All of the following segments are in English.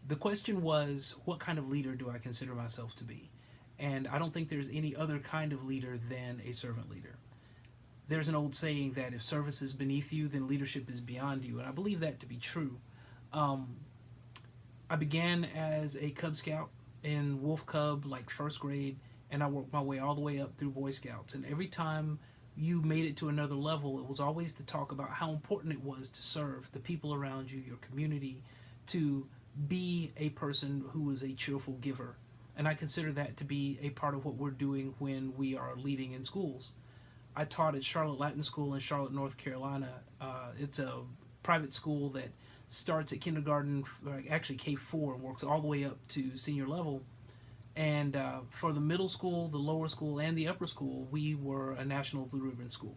The question was, what kind of leader do I consider myself to be? And I don't think there's any other kind of leader than a servant leader. There's an old saying that if service is beneath you, then leadership is beyond you. And I believe that to be true. Um, I began as a Cub Scout in Wolf Cub, like first grade, and I worked my way all the way up through Boy Scouts. And every time you made it to another level, it was always to talk about how important it was to serve the people around you, your community, to be a person who was a cheerful giver. And I consider that to be a part of what we're doing when we are leading in schools. I taught at Charlotte Latin School in Charlotte, North Carolina. It's a private school that starts at kindergarten, actually K4, and works all the way up to senior level. And for the middle school, the lower school, and the upper school, we were a national blue ribbon school.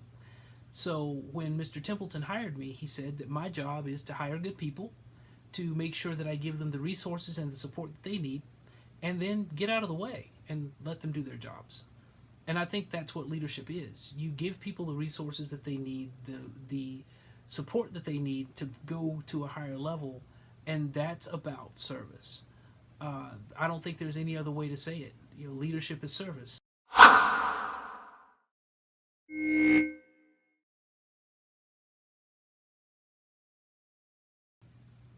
So when Mr. Templeton hired me, he said that my job is to hire good people, to make sure that I give them the resources and the support that they need, and then get out of the way and let them do their jobs. And I think that's what leadership is. You give people the resources that they need, the support that they need to go to a higher level, and that's about service. I don't think there's any other way to say it. Leadership is service.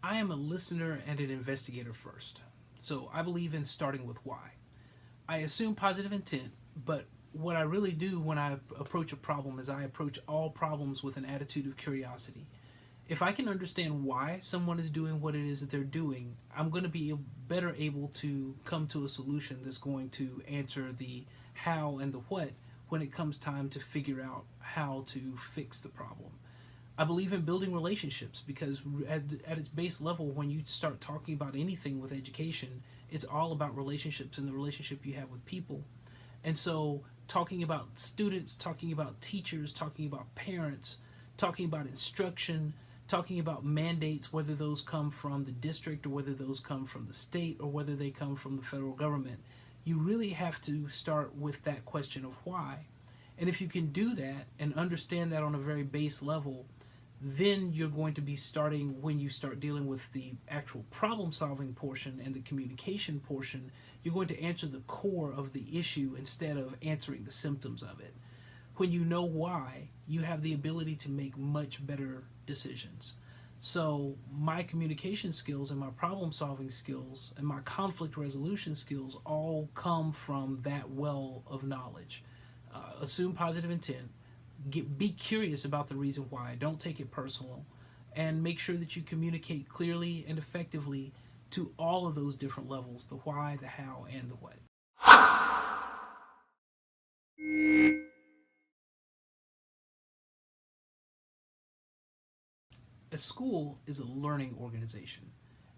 I am a listener and an investigator first. So I believe in starting with why. I assume positive intent, but what I really do when I approach a problem is I approach all problems with an attitude of curiosity. If I can understand why someone is doing what it is that they're doing, I'm going to be better able to come to a solution that's going to answer the how and the what when it comes time to figure out how to fix the problem. I believe in building relationships because at its base level, when you start talking about anything with education, it's all about relationships and the relationship you have with people. And so, talking about students, talking about teachers, talking about parents, talking about instruction, talking about mandates, whether those come from the district or whether those come from the state or whether they come from the federal government, you really have to start with that question of why. And if you can do that and understand that on a very base level, then you're going to be starting, when you start dealing with the actual problem solving portion and the communication portion, you're going to answer the core of the issue instead of answering the symptoms of it. When you know why, you have the ability to make much better decisions. So my communication skills and my problem solving skills and my conflict resolution skills all come from that well of knowledge. Assume positive intent, be curious about the reason why, don't take it personal, and make sure that you communicate clearly and effectively to all of those different levels, the why, the how, and the what. A school is a learning organization.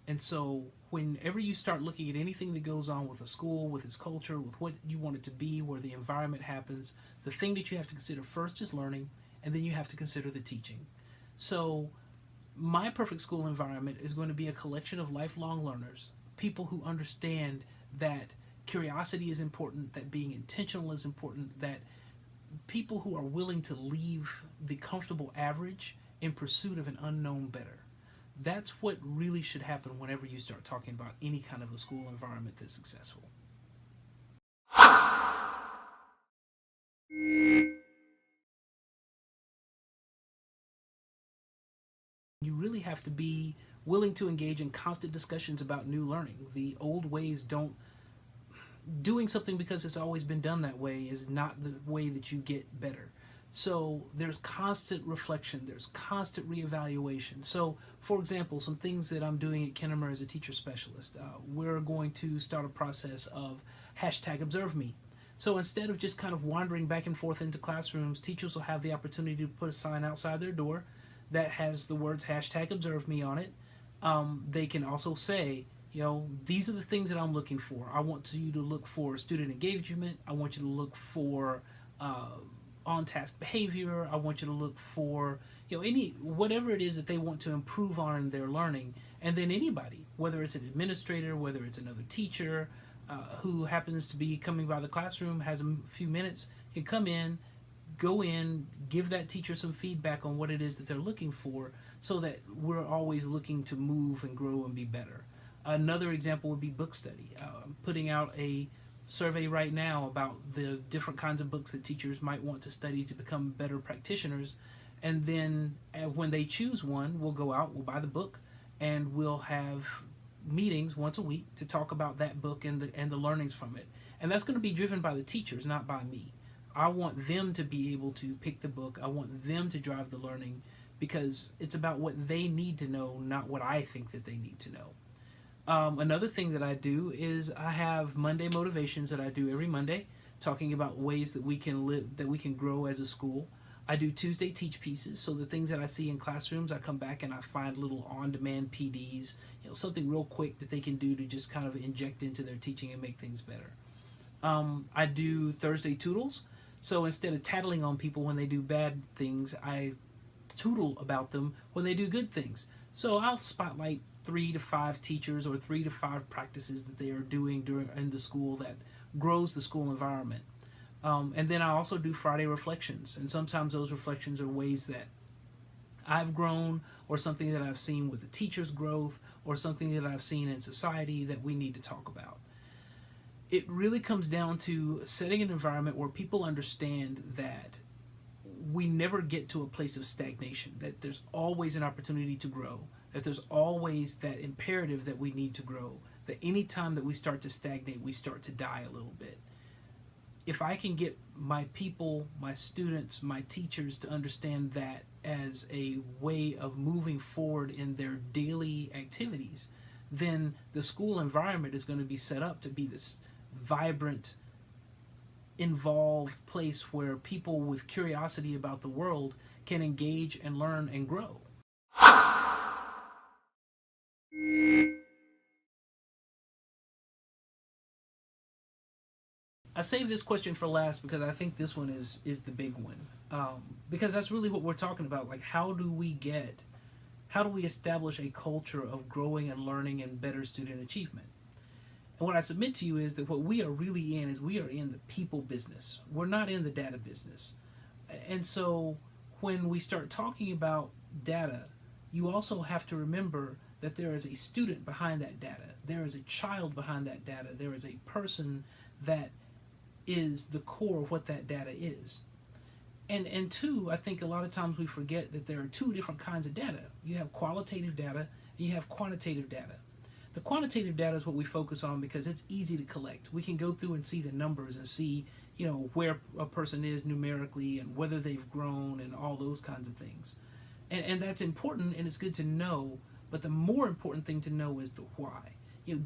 And so, whenever you start looking at anything that goes on with a school, with its culture, with what you want it to be, where the environment happens, the thing that you have to consider first is learning, and then you have to consider the teaching. So, my perfect school environment is going to be a collection of lifelong learners, people who understand that curiosity is important, that being intentional is important, that people who are willing to leave the comfortable average in pursuit of an unknown better. That's what really should happen whenever you start talking about any kind of a school environment that's successful. You really have to be willing to engage in constant discussions about new learning. The old ways don't, doing something because it's always been done that way is not the way that you get better. So there's constant reflection, there's constant reevaluation. So, for example, some things that I'm doing at Kennemer as a teacher specialist, we're going to start a process of hashtag observe me. So instead of just kind of wandering back and forth into classrooms, teachers will have the opportunity to put a sign outside their door that has the words hashtag observe me on it. They can also say, these are the things that I'm looking for. I want you to look for student engagement. I want you to look for on-task behavior. I want you to look for any whatever it is that they want to improve on in their learning. And then anybody, whether it's an administrator, whether it's another teacher who happens to be coming by the classroom, has a few minutes, can come in, go in, give that teacher some feedback on what it is that they're looking for, so that we're always looking to move and grow and be better. Another example would be book study. I'm putting out a survey right now about the different kinds of books that teachers might want to study to become better practitioners. And then when they choose one, we'll go out, we'll buy the book, and we'll have meetings once a week to talk about that book and the learnings from it. And that's going to be driven by the teachers, not by me. I want them to be able to pick the book. I want them to drive the learning because it's about what they need to know, not what I think that they need to know. Another thing that I do is I have Monday motivations that I do every Monday, talking about ways that we can live, that we can grow as a school. I do Tuesday teach pieces, so the things that I see in classrooms, I come back and I find little on-demand PDs, something real quick that they can do to just kind of inject into their teaching and make things better. I do Thursday toodles, so instead of tattling on people when they do bad things, I tootle about them when they do good things. So I'll spotlight 3 to 5 teachers or 3 to 5 practices that they are doing in the school that grows the school environment. And then I also do Friday reflections, and sometimes those reflections are ways that I've grown or something that I've seen with the teacher's growth or something that I've seen in society that we need to talk about. It really comes down to setting an environment where people understand that we never get to a place of stagnation, that there's always an opportunity to grow, that there's always that imperative that we need to grow, that any time that we start to stagnate, we start to die a little bit. If I can get my people, my students, my teachers to understand that as a way of moving forward in their daily activities, then the school environment is going to be set up to be this vibrant, involved place where people with curiosity about the world can engage and learn and grow. I saved this question for last because I think this one is the big one. Because that's really what we're talking about. Like, how do we establish a culture of growing and learning and better student achievement? And what I submit to you is that what we are really in is we are in the people business. We're not in the data business. And so when we start talking about data, you also have to remember that there is a student behind that data. There is a child behind that data. There is a person that is the core of what that data is. And two, I think a lot of times we forget that there are 2 different kinds of data. You have qualitative data and you have quantitative data. The quantitative data is what we focus on because it's easy to collect. We can go through and see the numbers and see, where a person is numerically and whether they've grown and all those kinds of things. And that's important and it's good to know, but the more important thing to know is the why.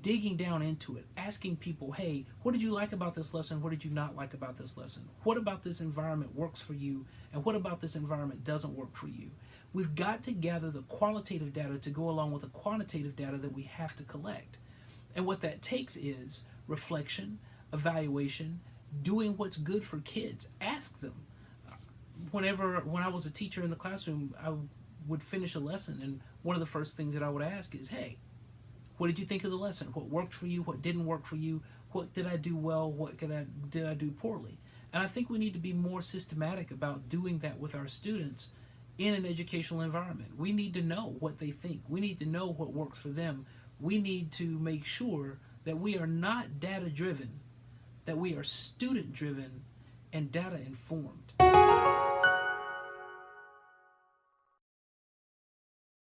Digging down into it, asking people, hey, what did you like about this lesson? What did you not like about this lesson? What about this environment works for you? And what about this environment doesn't work for you? We've got to gather the qualitative data to go along with the quantitative data that we have to collect. And what that takes is reflection, evaluation, doing what's good for kids. Ask them. When I was a teacher in the classroom, I would finish a lesson, and one of the first things that I would ask is, hey, what did you think of the lesson? What worked for you? What didn't work for you? What did I do well? What did I do poorly? And I think we need to be more systematic about doing that with our students in an educational environment. We need to know what they think. We need to know what works for them. We need to make sure that we are not data driven, that we are student driven and data informed.